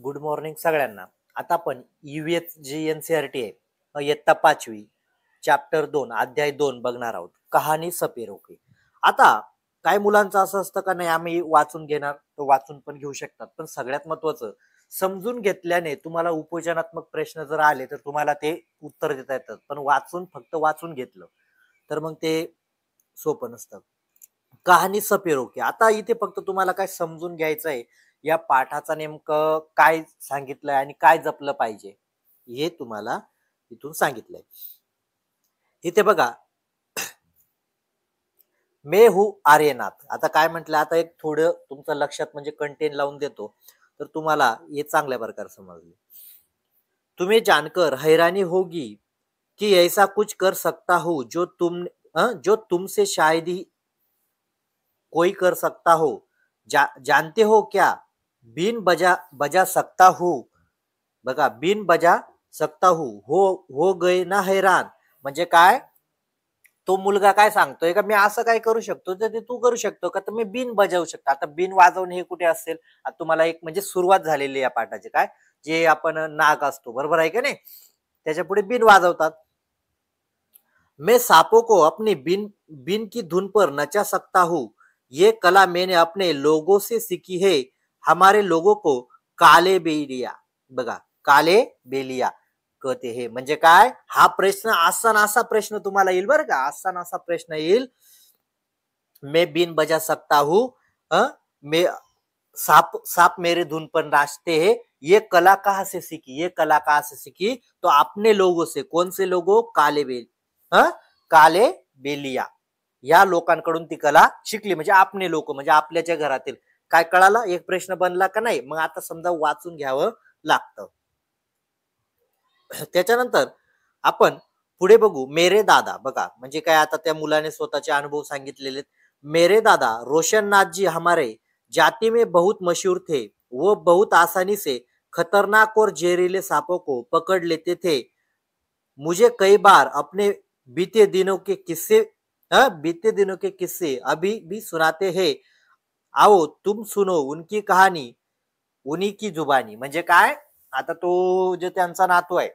Good morning सगळ्यांना. आता आपण ईव्हीएस जी एनसीईआरटी आहे इयत्ता 5वी चॅप्टर 2 अध्याय 2 बघणार आहोत. कहाणी सपेरोके. आता काय मुलांचं असं असतं का नाही आम्ही वाचून घेणार, तो वाचून पण घेऊ शकतात, पण सगळ्यात महत्वाचं समजून घेतल्याने तुम्हाला उपयोजनात्मक प्रश्न जर आले तर तुम्हाला ते उत्तर देता येतात, पण वाचून फक्त वाचून घेतलं तर मग ते सोपं नसतं. कहाणी सपेरोके. आता इथे फक्त तुम्हाला काय समजून घ्यायचं आहे, या पाठाचा नेमकं काय सांगितलंय आणि काय जपलं पाहिजे हे तुम्हाला इथून सांगितलंय. इथे बघा, मे हू आर्यनाथ. आता काय म्हटलं, आता एक थोडं तुमचं लक्षात म्हणजे कंटेन लावून देतो तर तुम्हाला हे चांगल्या प्रकारे समजले. तुम्हें जानकर हैरानी होगी कि ऐसा कुछ कर सकता हूं जो तुमसे शायद ही कोई कर सकता हो. जानते हो क्या? बिन बजा बजा सकता हूं. बघा, बिन बजा सकता हूं. हो गए ना हैरान. म्हणजे काय, तो मुलगा काय सांगतोय का मी असं काय करू शकतो तर ते तू करू शकतो का, तर मी बिन बजावू शकतो. आता बिन वाजवणे हे कुठे असेल, आता तुम्हाला एक म्हणजे सुरुवात झालेली या पाठाची. काय जे आपण नाग असतो, बरोबर आहे का नाही, त्याच्या पुढे बिन वाजवतात. मैं सांपों को अपनी बिन बिन की धुन पर नचा सकता हूं. ये कला मैंने अपने लोगों से सीखी है. हमारे लोगों को काले बेलिया. बघा, काले बेलिया कहते हे. म्हणजे काय, हा प्रश्न असा नासा प्रश्न तुम्हाला येईल बरं का, असा नासा प्रश्न येईल. मैं बिन बजा सकता हूं, मैं सांप सांप मेरे धुन पर नाचते हैं. ये कला कहां से सीखी? ये कला कहां से सीखी? तो अपने लोगों से. कौन से लोगों? काले बेल काले बेलिया या लोकांकडून ती कला शिकली. म्हणजे आपले लोक म्हणजे आपल्याच्या घरातील. काय कळालं? एक प्रश्न बनला का नाही? मग आता समजा वाचून घ्यावं लागतं. त्याच्यानंतर आपण पुढे बघू. मेरे दादा. बघा, म्हणजे काय, आता त्या मुलाने स्वतःचे अनुभव सांगितलेले. मेरे दादा रोशननाथ जी हमारे जाति में बहुत मशहूर थे. वो बहुत आसानी से खतरनाक और जहरीले सांपों को पकड़ लेते थे. मुझे कई बार अपने बीते दिनों के किस्से बीते दिनों के किस्से अभी भी सुनाते हैं. आओ तुम सुनो उनकी कहानी उन्हीं की जुबानी. म्हणजे काय, आता तो जो त्यांचा नातू आहे,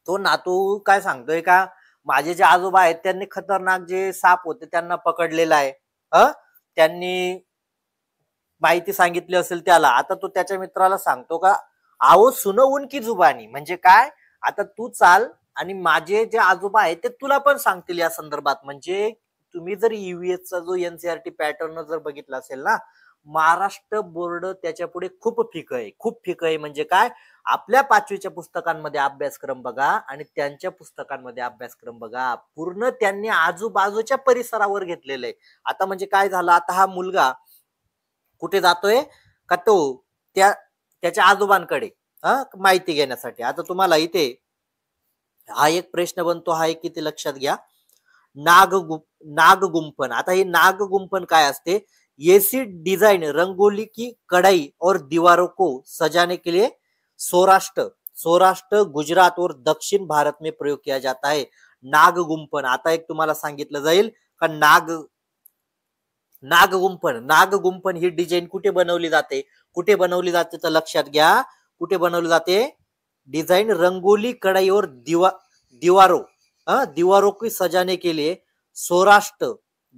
तो नातू काय सांगतोय का, माझे जे आजोबा आहेत त्यांनी खतरनाक जे साप होते त्यांना पकडलेला आहे. त्यांनी माहिती सांगितली असेल त्याला. आता तो त्याच्या मित्राला सांगतो का, आओ सुनो उनकी जुबानी. म्हणजे काय, आता तू चाल आणि माझे जे आजोबा आहेत ते तुला पण सांगतील या संदर्भात. म्हणजे तुम्ही जर ईव्हीएसचा जो एनसीईआरटी पॅटर्न जर बघितला असेल ना, महाराष्ट्र बोर्ड त्याच्या पुढे खूप फिक आहे. खूप फिक आहे म्हणजे काय, आपल्या 5वीच्या पुस्तकांमध्ये अभ्यासक्रम बघा आणि त्यांच्या पुस्तकांमध्ये अभ्यासक्रम बघा, पूर्ण त्यांनी आजूबाजूच्या परिसरावर घेतलेलं आहे. आता म्हणजे काय झालं, आता हा मुलगा कुठे जातोय का, तो त्याच्या आजोबांकडे माहिती घेण्यासाठी. आता तुम्हाला इथे हा एक प्रश्न बनतो, हा एक किती लक्षात घ्या. नागगुंफन. आता हे नागगुंफन काय असते? ऐसी डिजाइन रंगोली की कढ़ाई और दीवारों को सजाने के लिए सौराष्ट्र गुजरात और दक्षिण भारत में प्रयोग किया जाता है. नागगुंफन. आता एक तुम्हाला सांगितलं जाईल का नागगुंफन ही डिझाईन कुठे बनवली जाते? कुठे बनवली जाते तर लक्षात घ्या. कुठे बनवली जाते? डिजाइन रंगोली कढ़ाई और दीवारों को सजाने के लिए सौराष्ट्र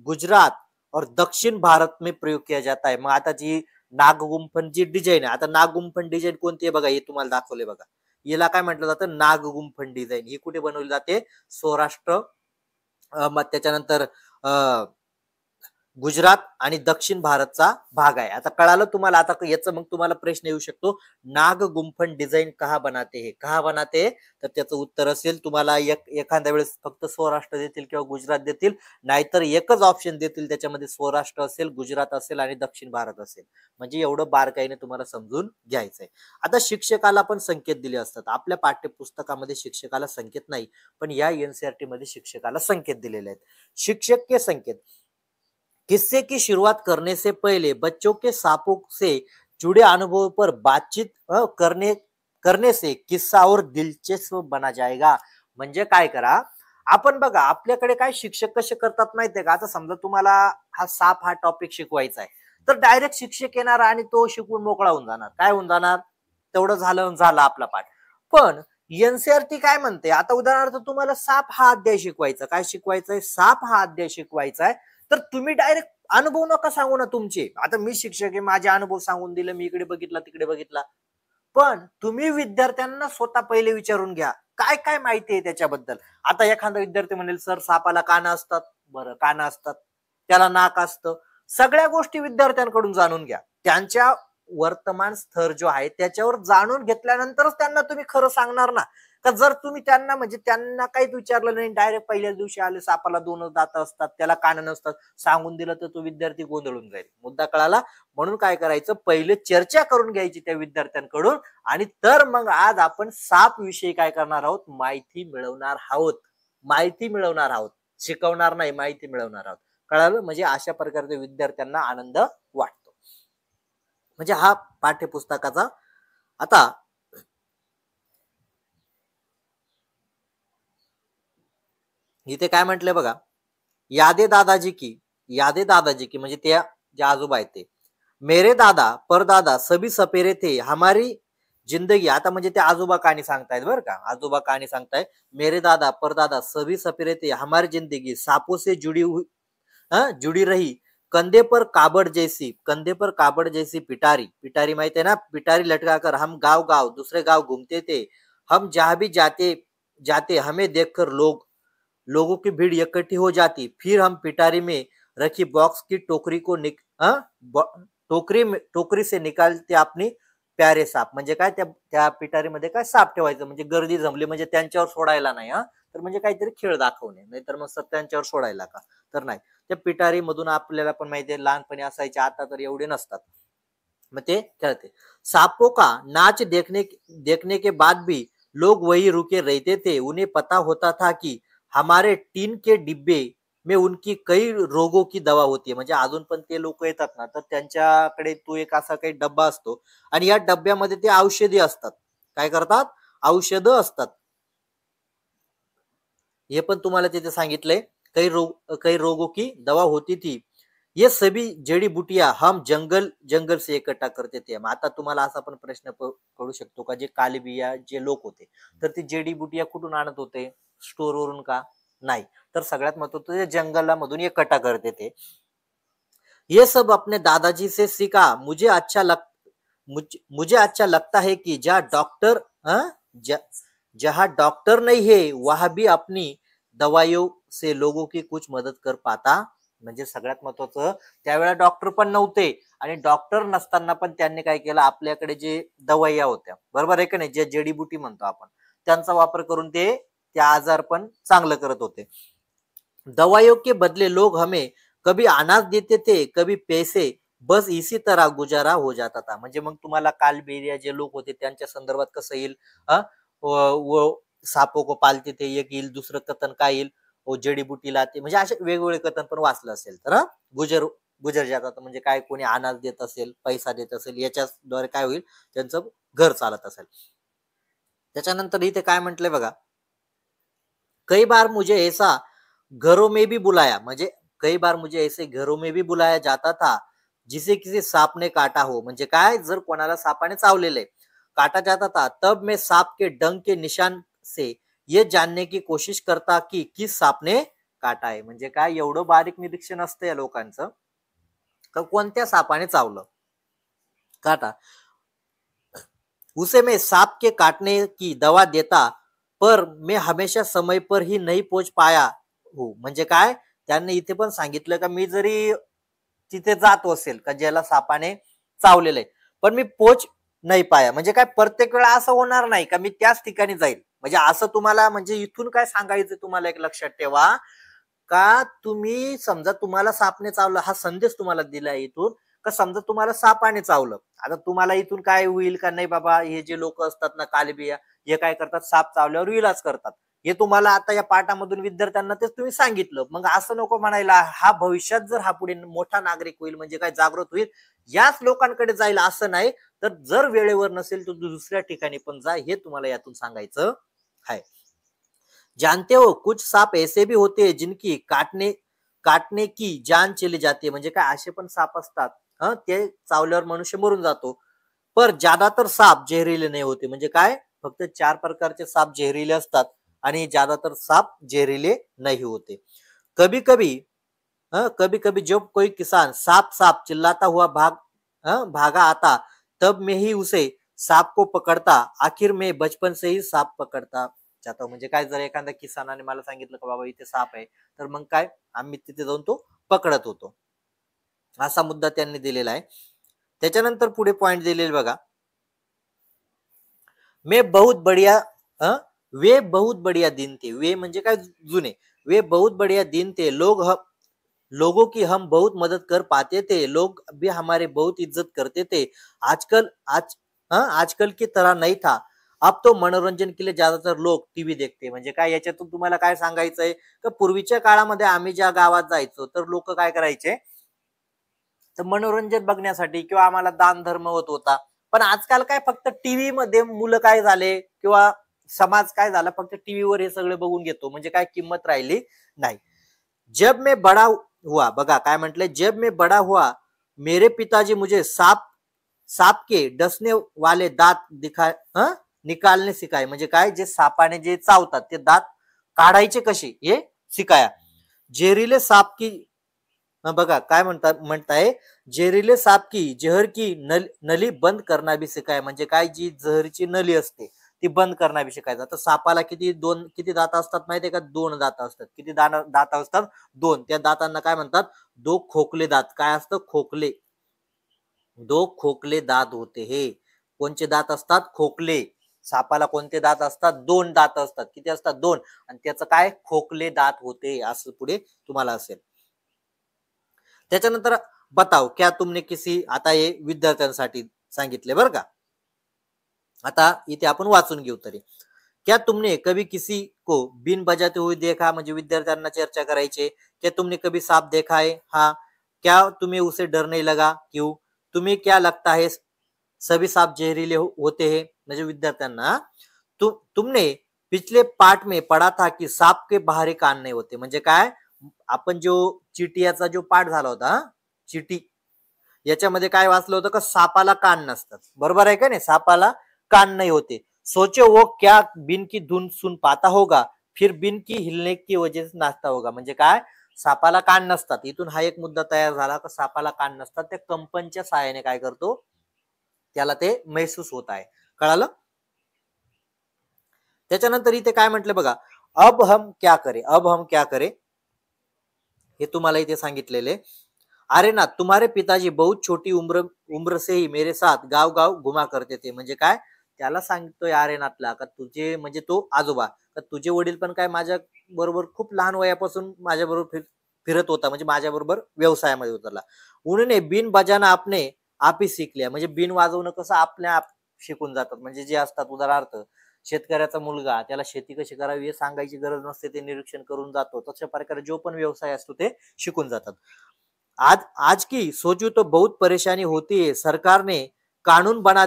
गुजरात और दक्षिण भारत में प्रयोग किया जाता है. मग आता जी नागगुंफन जी डिझाईन आहे, आता नागगुंफन डिझाईन कोणती आहे बघा, हे तुम्हाला दाखवले बघा. याला काय म्हटलं जातं? नागगुंफन डिझाईन. ही कुठे बनवली जाते? सौराष्ट्र, मग त्याच्यानंतर गुजरात आणि दक्षिण भारतचा भाग आहे. आता कळालं तुम्हाला? आता याचं मग तुम्हाला प्रश्न येऊ शकतो, नागगुंफन डिझाईन कहा बनाते हे? कहा बनाते? तर त्याचं उत्तर असेल तुम्हाला एखाद्या वेळेस फक्त सौराष्ट्र देतील किंवा गुजरात देतील, नाहीतर एकच ऑप्शन देतील, त्याच्यामध्ये सौराष्ट्र असेल, गुजरात असेल आणि दक्षिण भारत असेल. म्हणजे एवढं बारकाईने तुम्हाला समजून घ्यायचंय. आता शिक्षकाला पण संकेत दिले असतात. आपल्या पाठ्यपुस्तकामध्ये शिक्षकाला संकेत नाही, पण या एनसीईआरटी मध्ये शिक्षकाला संकेत दिलेले आहेत. शिक्षक के संकेत. किस्से की शुरुआत करने से पहले बच्चों के सांपों से जुड़े अनुभव पर बातचीत करने से किस्सा और दिलचस्प बना जाएगा. म्हणजे काय करा, आपण बघा आपल्याकडे काय शिक्षक कसे करतात माहितीये का, आता समजा तुम्हाला हा साप हा टॉपिक शिकवायचा आहे, तर डायरेक्ट शिक्षक येणार आणि तो शिकवून मोकळा होऊन जाणार. काय होऊन जाणार? तेवढं झालं आपला पाठ. पण एनसीईआरटी काय म्हणते, आता उदाहरणार्थ तुम्हाला साप हा अध्याय शिकवायचा, काय शिकवायचंय, साप हा अध्याय शिकवायचा तर तुम्ही डायरेक्ट अनुभव नका सांगू ना तुमचे. आता मी शिक्षक आहे, माझे अनुभव सांगून दिले, मी इकडे बघितला तिकडे बघितला. पण तुम्ही विद्यार्थ्यांना स्वतः पहिले विचारून घ्या काय काय माहिती आहे त्याच्याबद्दल. आता एखादा विद्यार्थी म्हणेल सर सापाला कानं असतात, बरं कानं असतात, त्याला नाक असतं, सगळ्या गोष्टी विद्यार्थ्यांकडून जाणून घ्या. त्यांच्या वर्तमान स्तर जो आहे त्याच्यावर जाणून घेतल्यानंतरच त्यांना तुम्ही खरं सांगणार ना. का जर तुम्ही त्यांना म्हणजे त्यांना काहीच विचारलं नाही, डायरेक्ट पहिल्याच दिवशी आले सापाला 2 दात असतात, त्याला कान नसतात सांगून दिलं, तर तो विद्यार्थी गोंधळून जाईल. मुद्दा कळाला? म्हणून काय करायचं, पहिले चर्चा करून घ्यायची त्या विद्यार्थ्यांकडून, आणि तर मग आज आपण साप विषयी काय करणार आहोत, माहिती मिळवणार आहोत, शिकवणार नाही, माहिती मिळवणार आहोत. कळालं? म्हणजे अशा प्रकारे विद्यार्थ्यांना आनंद वाटतो. म्हणजे हा पाठ्यपुस्तकाचा. आता इथे काय म्हटलंय बघा, यादे दादाजी की म्हणजे त्या जे आजोबा आहेत ते, मेरे दादा परदादा सभी सपेरे थे हमारी जिंदगी. आता म्हणजे ते आजोबा कहाणी सांगतायत बरं का, आजोबा कहाणी सांगताय. मेरे दादा परदादा सभी सपेरे थे हमारी जिंदगी सांपों से जुड़ी रही, कंधे पर काबड़ जैसी पिटारी माहित है ना, पिटारी लटकाकर हम गांव दूसरे गांव घूमते थे, हम जहां भी जाते हमें देखकर लोगों की भीड़ इकट्ठी हो जाती, फिर हम पिटारी में रखी बॉक्स की टोकरी से निकालते अपनी प्यारे साप. म्हणजे काय, त्या पिटारीमध्ये काय साप ठेवायचं, म्हणजे गर्दी जमली म्हणजे त्यांच्यावर सोडायला नाही, तर म्हणजे काहीतरी खेळ दाखवणे, नाहीतर मग त्यांच्यावर सोडायला का, तर नाही. त्या पिटारी मधून आपल्याला पण माहितीये लहानपणी असायचे, आता तर एवढे नसतात, मग ते खेळते. सापों का नाच देखने के बाद भी लोग वही रुके रहते थे, उन्हें पता होता था कि हमारे टीन के डिब्बे में उनकी कई रोगों की दवा होती है. म्हणजे अजून पण ते लोक येतात ना, तर त्यांच्याकडे तो एक असा काही डब्बा असतो, आणि या डब्यामध्ये ते औषधी असतात. काय करतात, औषधं असतात. हे पण तुम्हाला तिथे सांगितलंय, कई रोगों की दवा होती थी, ये सभी जड़ी बुटिया हम जंगल से इकट्ठा करते थे. आता तुम्हाला असा पण प्रश्न पडू शकतो का, जे कालीबिया जे लोक होते, तर ते जडी बुटिया कुठून आणत होते, स्टोर वरून का, नाही, तर सगळ्यात महत्त्वाचं जंगलामधून इकट्ठा करते थे. ये सब अपने दादाजी से सीखा, मुझे अच्छा लगता है कि जहाँ डॉक्टर नहीं है वहां भी अपनी दवाइयों से लोगों की कुछ मदत कर पाता. म्हणजे सगळ्यात महत्वाचं, त्यावेळेला डॉक्टर पण नव्हते, आणि डॉक्टर नसताना पण त्यांनी काय केलं, आपल्याकडे जे दवाया होत्या, बरोबर आहे का नाही, जे जडीबुटी म्हणतो आपण, त्यांचा वापर करून ते त्या आजार पण चांगलं करत होते. दवाइयों के बदले लोग हमें कभी अनाज देते थे, कभी पैसे, बस इसी तरह गुजारा हो जाता था. म्हणजे मग तुम्हाला कालबेलिया जे लोक होते त्यांच्या संदर्भात कसं येईल, वो सापों को पालते थे, एक येईल, दुसरं कथन काय येईल, वो जडी बुटी लाते, म्हणजे असे वेगवेगळे कथन पण वाचलं असेल तर, गुजर जातात म्हणजे काय, कोणी अनाज देत असेल, पैसा देत असेल, याच्याद्वारे काय होईल, त्यांचं घर चालत असेल. त्याच्यानंतर इथे काय म्हटलंय बघा, कई बार मुझे ऐसा घरों में भी बुलाया, म्हणजे कई बार मुझे ऐसे घरों में भी बुलाया जाता था जिसे किसी सांप ने काटा हो. म्हणजे काय, जर कोणाला सापाने चावलेले, काटा जाता था, तब मैं सांप के डंक के निशान से ये जानने की कोशिश करता कि किस सांप ने काटा है. म्हणजे काय, एवढं बारीक निरीक्षण असतं या लोकांचं, का कोणत्या सापाने चावलं, काटा. उसे मैं सांप के काटने की दवा देता, पर मैं हमेशा समय पर ही नहीं पहुंच पाया हो. म्हणजे काय, त्यांनी इथे पण सांगितलं का मी जरी तिथे जात असेल का ज्याला सापाने चावलेलं आहे, पण मी पोच नाही पाया. म्हणजे काय, प्रत्येक वेळा असं होणार नाही का मी त्याच ठिकाणी जाईल. म्हणजे असं तुम्हाला, म्हणजे इथून काय सांगायचं तुम्हाला, एक लक्षात ठेवा, का तुम्ही समजा तुम्हाला सापने चावलं, हा संदेश तुम्हाला दिलाय इथून, का समजा तुम्हाला सापाने चावलं, आता तुम्हाला इथून काय होईल का, नाही बाबा हे जे लोक असतात ना कालबिया, हे काय करतात, साप चावल्यावर इलाज करतात, हे तुम्हाला आता या पाठामधून विद्यार्थ्यांना तेच तुम्ही सांगितलं. मग असं नको म्हणायला, हा भविष्यात जर हा पुढे मोठा नागरिक होईल, म्हणजे काय जागृत होईल, याच लोकांकडे जाईल असं नाही, तर जर वेळेवर नसेल तर दुसऱ्या ठिकाणी पण जा, हे तुम्हाला यातून सांगायचं आहे. जानते हो कुछ सांप ऐसे भी होते हैं जिनकी काटने की जान चली जाती है. म्हणजे काय, असे पण साप असतात, ते चावल्यावर मनुष्य मरून जातो, पर ज्यादातर साप जहरीले नहीं होते. म्हणजे काय, फक्त 4 प्रकारचे साप जहरीले असतात आणि ज्यादातर साप जहरीले नहीं होते. कभी कभी कभी कभी जब कोई किसान साप साप चिल्लाता हुआ भागा आता, तब मैं ही उसे सांप को पकडता. आखिर मैं बचपन से ही साप पकडता जाता हूं. म्हणजे काय, जर एखाद्या किसानाने मला सांगितलं का बाबा इथे साप आहे, तर मग काय, आम्ही तिथे जाऊन तो पकडत होतो. असा मुद्दा त्यांनी दिलेला आहे. त्याच्यानंतर पुढे पॉइंट दिलेले बघा, मैं बहुत बढ़िया वे बहुत बढ़िया दिन थे. वे म्हणजे काय, जुने. वे बहुत बढ़िया दिन थे. लोगों की हम बहुत मदद कर पाते थे. लोग भी हमारे बहुत इज्जत करते थे. आजकल की तरह नहीं था. अब तो मनोरंजन के लिए ज्यादातर लोग टीव्ही देखते. म्हणजे काय, याच्यातून तुम्हाला काय सांगायचंय, तर पूर्वीच्या काळामध्ये आम्ही ज्या गावात जायचो तर लोक काय करायचे, तर मनोरंजन बघण्यासाठी किंवा आम्हाला दान धर्म होत होता. पण आजकाल काय, फक्त टीव्ही मध्ये मुलं काय झाले किंवा समाज काय झाला, फक्त टीव्हीवर हे सगळे बघून घेतो. म्हणजे काय, किंमत राहिली नाही. जब मैं बड़ा हुआ, बघा काय म्हटलंय, जब मैं बड़ा हुआ मेरे पिताजी मुझे सांप के डसने वाले निकालने सिखाए. म्हणजे काय, जे सापाने जे चावतात ते दात काढायचे कसे हे शिकाया. जहरीले सांप की, बघा काय म्हणताय, जहरीले सांप की जहर की नली बंद करना भी सिखाया. म्हणजे काय, जी जहरीची नली असते ती बंद करणं बी शिकायचं. तर सापाला किती दात असतात माहितीये का, 2 दात असतात. किती दात असतात, 2. त्या दातांना काय म्हणतात, 2 खोकले दात. काय असतं, खोकले, 2 खोकले दात होते. हे कोणचे दात असतात, खोकले. सापाला कोणते दात असतात, 2 दात असतात. किती असतात, 2. आणि त्याचं काय, खोकले दात होते, असं पुढे तुम्हाला असेल. त्याच्यानंतर बताओ क्या तुमने किसी, आता हे विद्यार्थ्यांसाठी सांगितले बरं का. आता इथे आपण वाचून घेऊ तरी. क्या तुमने कभी किसी को बिन बजाते हुए देखा. म्हणजे विद्यार्थ्यांना चर्चा करायचे. क्या तुमने कभी सांप देखा है. हाँ. क्या तुम्हें उसे डर नहीं लगा. क्यों. तुम्हें क्या लगता है सभी सांप जहरीले होते हैं. म्हणजे विद्यार्थ्यांना, तुमने पिछले पार्ट में पढ़ा था कि सांप के बाहरी कान नहीं होते. म्हणजे काय, आपण जो चिटियाचा जो पाठ झाला होता, चिटी, याच्यामध्ये काय वाचलं होतं का, सापाला कान नसतात. बरोबर आहे का नाही, सापाला कान नहीं होते. सोचो वो क्या बिन की धुन सुन पाता होगा, फिर बिन की हिलने की वजह से नाचता होगा. म्हणजे काय, सापाला कान नसतात. इथून हा एक मुद्दा तयार झाला की सापाला कान नसतात. त्या कंपनच्या सहाय्याने काय करतो, त्याला ते महसूस होत आहे. कळालं. त्याच्यानंतर इथे काय म्हटलं बघा, अब हम क्या करे. अब हम क्या करे हे तुम्हाला इथे सांगितलेले. अरे ना, तुम्हारे पिताजी बहुत छोटी उम्र से ही मेरे साथ गाव गाव घुमा करते थे. म्हणजे काय, त्याला सांगतोय आर्यनाथला का तुझे, म्हणजे तो आजोबा, का तुझे वडील पण काय माझ्या बरोबर खूप लहान वयापासून माझ्या बरोबर फिरत होता. म्हणजे माझ्या बरोबर व्यवसायामध्ये उतरला. उन्होंने बिन बजाना आपने आप ही सीख लिया. म्हणजे बिन वाजवणं कसं आपल्या आप शिकून जातात. म्हणजे जे असतात, उदाहरणार्थ शेतकऱ्याचा मुलगा, त्याला शेती कशी करावी हे सांगायची गरज नसते, ते निरीक्षण करून जातो. तशा प्रकारे जो पण व्यवसाय असतो ते शिकून जातात. आज की सोचू तो बहुत परेशानी होती है. सरकार ने कानून बना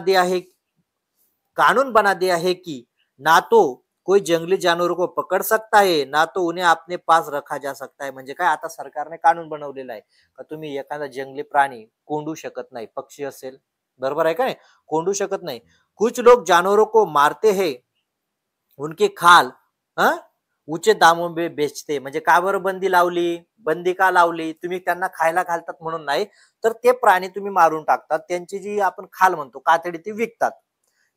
दिया है कि ना तो कोई जंगली जानवरों को पकड़ सकता है, ना तो उन्हें अपने पास रखा जा सकता है. म्हणजे काय, आता सरकारने कानून बनवलेला आहे का तुम्ही एखादा जंगली प्राणी कोंडू शकत नाही. पक्षी असेल, बरोबर आहे का नाही, कोंडू शकत नाही. कुछ लोग जानवरों को मारते हैं, उनके खाल ऊंचे दामों में बेचते. म्हणजे का बरं बंदी का लावली, तुम्ही त्यांना खायला घालतात म्हणून नाही, तर ते प्राणी तुम्ही मारून टाकतात, त्यांची जी आपण खाल म्हणतो, कातडी, ती विकतात.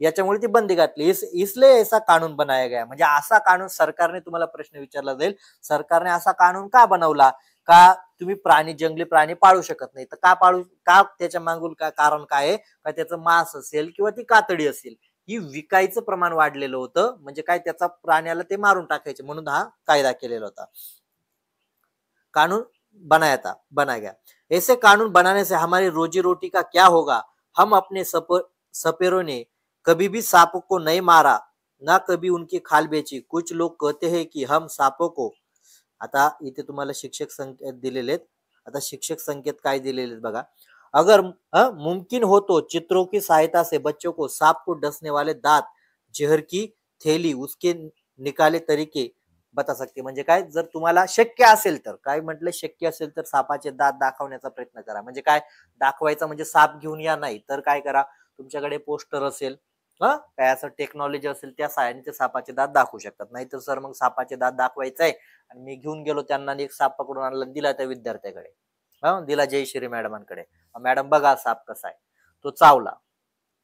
याच्यामुळे ती बंदी घातली. इसलिए ऐसा कानून बनाया गया. म्हणजे असा कानून सरकारने, तुम्हाला प्रश्न विचारला जाईल, सरकारने असा कानून का बनवला, का तुम्ही जंगली प्राणी पाळू शकत नाही. तर का त्याच्या मागून कारण काय आहे, का त्याचं मांस असेल किंवा ती कातडी असेल, ही विकायचं प्रमाण वाढलेलं होतं. म्हणजे काय, त्याचा प्राण्याला ते मारून टाकायचे, म्हणून हा कायदा केलेला होता. कानून बनाया गया. ऐसे कानून बनाने से हमारी रोजी रोटी का क्या होगा. हम अपने सपेरों ने कभी भी सांपों को नहीं मारा, ना कभी उनकी खाल बेची. कुछ लोग कहते हैं कि हम सांपों को, आता इथे तुम्हाला शिक्षक संकेत दिलेले आहेत. आता शिक्षक संकेत काय दिलेले आहेत बघा. अगर मुमकिन हो तो चित्रों की सहायता से बच्चों को सांप को डसने वाले दांत, जहर की थैली, उसके निकाले तरीके बता सकते. म्हणजे काय, जर तुम्हाला शक्य असेल तर, काय म्हटलं, शक्य असेल तर सापाचे दात दाखवण्याचा प्रयत्न करा. म्हणजे काय दाखवायचा, म्हणजे साप घेऊन या नाही, तर काय करा, तुमच्याकडे पोस्टर असेल, काय असं टेक्नॉलॉजी असेल, त्या साहाय्याने ते सापाचे दात दाखवू शकतात. नाहीतर सर मग सापाचे दात दाखवायचं आहे आणि मी घेऊन गेलो त्यांना आणि एक साप पकडून आणला दिला त्या विद्यार्थ्याकडे, दिला जयश्री मॅडमांकडे, मॅडम बघा साप कसा आहे, तो चावला,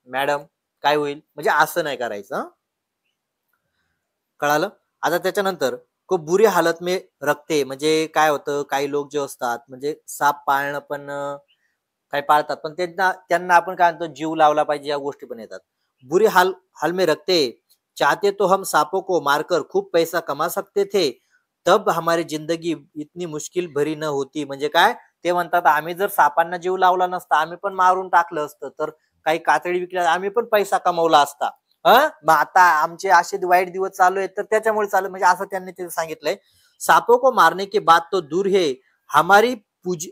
मॅडम काय होईल, म्हणजे असं नाही करायचं. कळालं. आता त्याच्यानंतर खूप बुरी हालत में रखते, म्हणजे काय होतं, काही लोक जे असतात म्हणजे साप पाळणं पण काही पाळतात, पण त्यांना त्यांना आपण काय म्हणतो जीव लावला पाहिजे, या गोष्टी पण येतात. बुरी हाल हाल में रखते, चाहते तो हम सांपों को मारकर खूप पैसा कमा सकते थे, तब हमारी जिंदगी इतनी मुश्किल भरी न होती. म्हणजे काय, ते म्हणतात आम्ही जर सापांना जीव लावला नसता, आम्ही पण मारून टाकलं असतं, तर काही कातडी विकल्या आम्ही पण पैसा कमवला असता. मग आता आमचे असे वाईट दिवस चालू आहेत तर त्याच्यामुळे चालू, म्हणजे असं त्यांनी ते सांगितलंय. सांपों को मारने की बात तो दूर है, हमारी पूज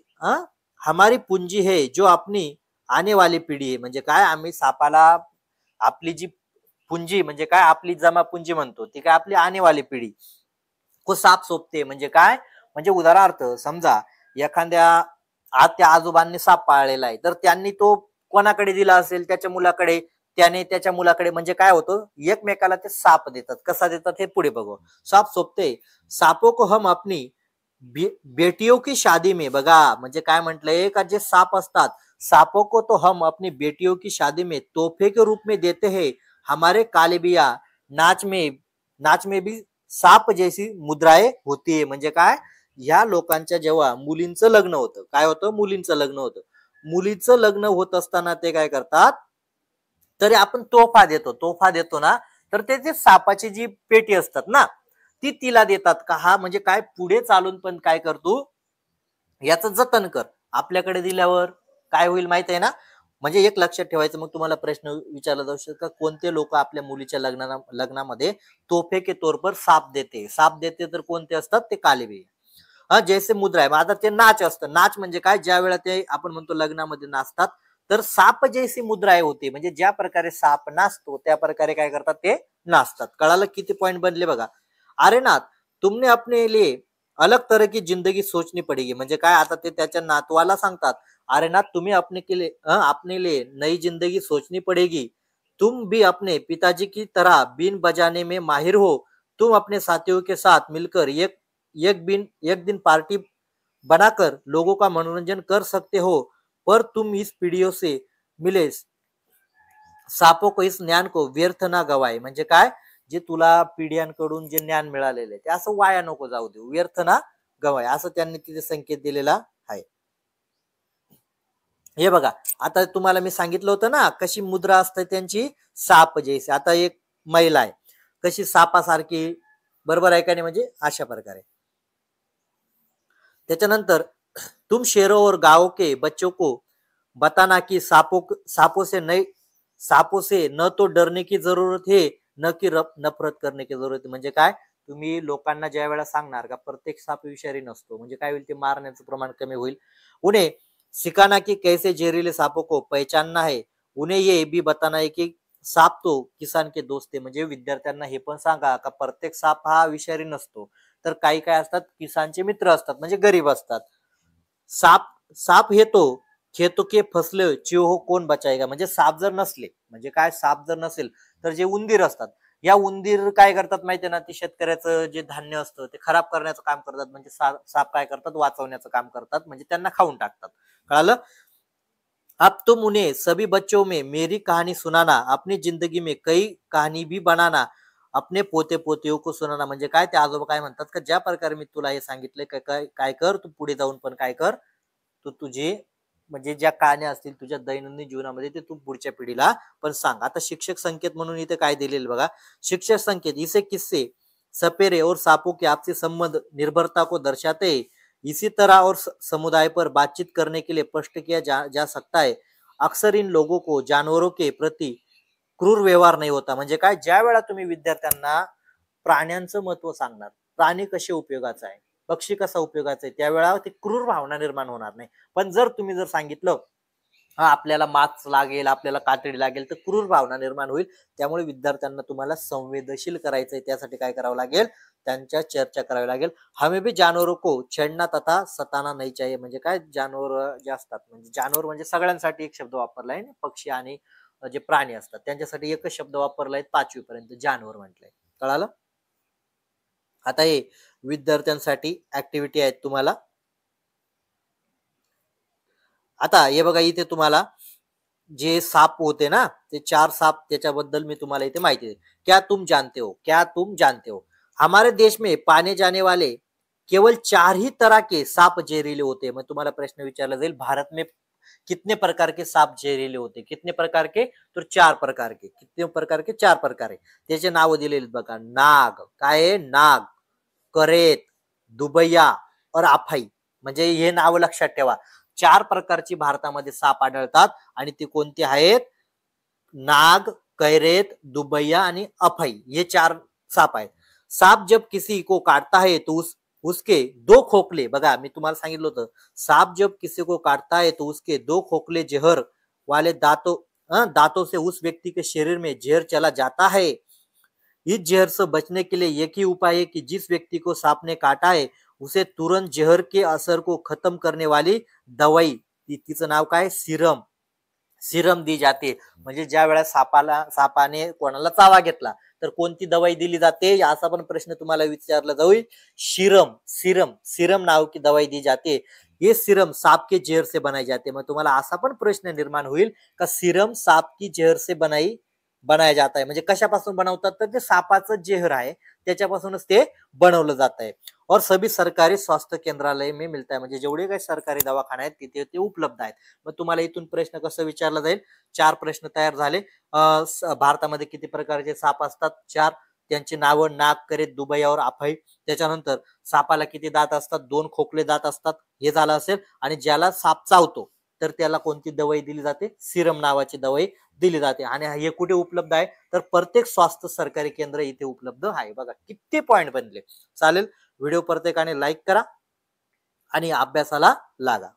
हमारी पूंजी है जो अपनी आने वाली पिढी आहे. म्हणजे काय, आम्ही सापाला आपली जी पुंजी म्हणजे काय, आपली जमा पुंजी म्हणतो, ती काय आपली आने वाली पिढी को साप सोपते. म्हणजे काय, म्हणजे उदाहरणार्थ समजा एखाद्या आत्या आजोबांनी साप पाळलेला आहे, तर त्यांनी तो कोणाकडे दिला असेल, त्याच्या मुलाकडे, त्याने त्याच्या मुलाकडे, म्हणजे काय होतं, एकमेकाला ते साप देतात. कसा देतात हे पुढे बघू. साप सोपते, सापों को हम अपनी बेटियों की शादी में, बघा म्हणजे काय म्हटलंय का, जे साप असतात, सांपों को तो हम अपनी बेटियों की शादी में तोहफे के रूप में देते हैं, हमारे कालेबिया नाच में भी साप जैसी मुद्राएं होती है. म्हणजे काय, या लोकांच्या जेव्हा मुलींचं लग्न होतं, काय होतं, मुलींचं लग्न होतं, मुलीचं लग्न होत असताना ते काय करतात, तरी आपण तोफा देतो ना, तर ते जे सापाची जी पेटी असतात ना, ती तिला देतात का, हा म्हणजे काय, पुढे चालून पण काय करतो, याचं जतन कर. आपल्याकडे दिल्यावर काय होईल माहित आहे ना. म्हणजे एक लक्षात ठेवायचं, मग तुम्हाला प्रश्न विचारला जाऊ शकतो, कोणते लोक आपल्या मुलीच्या लग्नामध्ये तोफे के तौर पर साप देते तर कोणते असतात, ते कालेबी. जैसे मुद्रा आहे. आता ते नाच असतं, नाच म्हणजे काय, ज्या वेळा ते आपण म्हणतो लग्नामध्ये नाचतात, तर साप जैसी मुद्राएं होती, म्हणजे ज्या प्रकारे साप नाचतो त्या प्रकारे काय करतात, ते नाचतात. कळालं, किती पॉइंट बनले बघा. अरे नाथ, तुमने अपने लिए अलग तरह की जिंदगी सोचनी पडेगी. म्हणजे काय, आता ते त्याच्या नातवाला सांगतात, अरे नाथ तुम्हें अपने लिए नई जिंदगी सोचनी पडेगी, तुम भी अपने पिताजी की तरह बीन बजाने में माहिर हो, तुम अपने साथियों के साथ मिलकर एक दिन पार्टी बनाकर लोगों का मनोरंजन कर सकते हो, पर तुम इस पीढ़ियों से मिले सापों को इस ज्ञान को व्यर्थ ना गवाए. म्हणजे काय, जे तुला पिढ्यांकडून जे ज्ञान मिळालेलं आहे ते असं वाया नको जाऊ देऊ, व्यर्थ ना गवाय, असं त्यांनी तिथे संकेत दिलेला आहे. हे बघा, आता तुम्हाला मी सांगितलं होतं ना, कशी मुद्रा असते त्यांची, साप जैसे. आता एक महिला आहे, कशी सापासारखी, बरोबर आहे का नाही, म्हणजे अशा प्रकारे. त्याच्यानंतर तुम शेरों और गांव के बच्चों को बताना कि सांपों से न तो डरने की जरूरत है, न की नफरत करने की जरूरत है. म्हणजे काय, तुम्ही लोकांना ज्या वेळा सांगणार का प्रत्येक साप विषारी नसतो, म्हणजे काय होईल, ते मारण्याचं प्रमाण कमी होईल. उन्हें सिखाना की कैसे जहरीले सांपों को पहचानना है, उन्हें ये भी बताना है की साप तो किसान के दोस्त है. म्हणजे विद्यार्थ्यांना हे पण सांगा का प्रत्येक साप हा विषारी नसतो, तर काही काय असतात, किसानचे मित्र असतात, म्हणजे गरीब असतात. साप साप हे तो खेतो के फसले चिहो कोण बचाएगा. म्हणजे साप जर नसले, म्हणजे काय, साप जर नसेल तर जे उंदीर असतात, या उंदीर काय करतात माहितीये ना, ते शेतकऱ्याचं जे धान्य असतं ते खराब करण्याचं काम करतात, म्हणजे साप काय करतात, वाचवण्याचं काम करतात, म्हणजे त्यांना खाऊन टाकतात. कळालं. अब तुम उन्हें सभी बच्चों में मेरी कहानी सुनाना, अपनी जिंदगी में कई कहानी भी बनाना, अपने पोते पोतियों को सुनाना. म्हणजे काय, ते आजोबा काय म्हणतात का, ज्या प्रकारे मी तुला हे सांगितलंय काय काय कर, तू पुढे जाऊन पण काय कर, तू तुझे म्हणजे ज्या कहाण्या असतील तुझ्या दैनंदिन जीवनामध्ये ते तू पुढच्या पिढीला पण सांग. आता शिक्षक संकेत म्हणून इथे काय दिलेलं बघा. शिक्षक संकेत, इसे किस्से सपेरे और सांपों के आपसी संबंध निर्भरता को दर्शाते हैं, इसी तरह और समुदाय पर बातचीत करने के लिए स्पष्ट किया जा सकता है, अक्सर इन लोगों को जानवरों के प्रति क्रूर व्यवहार नाही होता. म्हणजे काय, ज्या वेळा तुम्ही विद्यार्थ्यांना प्राण्यांचं महत्व सांगणार, प्राणी कसे उपयोगाचा आहे, पक्षी कसा उपयोगाचा आहे, त्यावेळा ती क्रूर भावना निर्माण होणार नाही. पण जर तुम्ही जर सांगितलं आपल्याला माच लागेल, आपल्याला कातडी लागेल, तर क्रूर भावना निर्माण होईल. त्यामुळे विद्यार्थ्यांना तुम्हाला संवेदनशील करायचंय, त्यासाठी काय करावं लागेल, त्यांच्या चर्चा करावी लागेल. हमें भी जानवरों को छेडना तथा सताना नहीं चाहिए. म्हणजे काय, जानवर जे असतात, म्हणजे जानवर म्हणजे सगळ्यांसाठी एक शब्द वापरलाय, पक्षी आणि जे प्राणी असतात त्यांच्यासाठी एकच शब्द वापरलाय 5वी पर्यंत, जानवर म्हटलंय. कळालं? आता हे विद्यार्थ्यांसाठी ऍक्टिव्हिटी आहेत तुम्हाला. आता हे बघा, इथे तुम्हाला जे साप होते ना, ते 4 साप, त्याच्याबद्दल मी तुम्हाला इथे माहिती देते. क्या तुम जानते हो? क्या तुम जानते हो? हमारे देश में पाने जाने वाले केवल 4 ही तरह के सांप जहरीले होते हैं. मग तुम्हाला प्रश्न विचारला जाईल, भारत में कितने प्रकार के सांप जहरीले होते? कितने प्रकार के? तर 4 प्रकार के. कितने प्रकार के? 4 प्रकार आहे. त्याचे नाव दिलेले बघा. नाग, काय आहे? नाग, करेत, दुबैया और आफाई. म्हणजे हे नाव लक्षात ठेवा. 4 प्रकारची भारतामध्ये साप आढळतात आणि ते कोणते आहेत? नाग, कैरेत, दुबैया आणि अफाई, ये 4 साप आहेत. साप जब किसी को काटता है तो उसके 2 खोखले, बघा मी तुम्हाला सांगितलं होतं, साप जब किसी को काटता है तो उसके 2 खोखले जहर वाले दांतों से उस व्यक्ति के शरीर में जहर चला जाता है. इस जहर से बचने के लिए एक ही उपाय है कि जिस व्यक्ति को सांप ने काटा है उसे तुरंत जहर के असर को खत्म करने वाली दवाई, तिचं नाव काय? सिरम, सिरम दी जाते. म्हणजे ज्या वेळेस सापाने कोणाला चावा घेतला तर कोणती दवाई दिली जाते, असा पण प्रश्न तुम्हाला विचारला जाईल. सिरम, सिरम, सिरम नाव की दवाई दी जाते. ये सिरम सांप के जहर से बनाई जाते. मग तुम्हाला असा पण प्रश्न निर्माण होईल का सिरम सांप की जहर से बनाया जाता है, म्हणजे कशापासून बनवतात? तर ते सापाचं जहर आहे त्याच्यापासूनच ते बनवलं जात आहे. और सभी सरकारी स्वास्थ्य केंद्रालय में मिलता है. म्हणजे जेवढे काही सरकारी दवाखाने आहेत तिथे ते उपलब्ध आहेत. मग तुम्हाला इथून प्रश्न कसं विचारला जाईल? 4 प्रश्न तयार झाले. भारतामध्ये किती प्रकारचे साप असतात? 4. त्यांची नावं नाग, करेत, दुबैया और आफाई. त्याच्यानंतर सापाला किती दात असतात? 2 खोकले दात असतात, हे झालं असेल. आणि ज्याला साप चावतो तर त्याला कोणती दवाई दिली जाते? सिरम नावाची दवाई दिली जाते. आणि हे कुठे उपलब्ध आहे? तर प्रत्येक स्वास्थ्य सरकारी केंद्र इथे उपलब्ध आहे. बघा किती पॉइंट बनले. चालेल, व्हिडिओ प्रत्येकाने लाईक करा आणि अभ्यासाला लागा.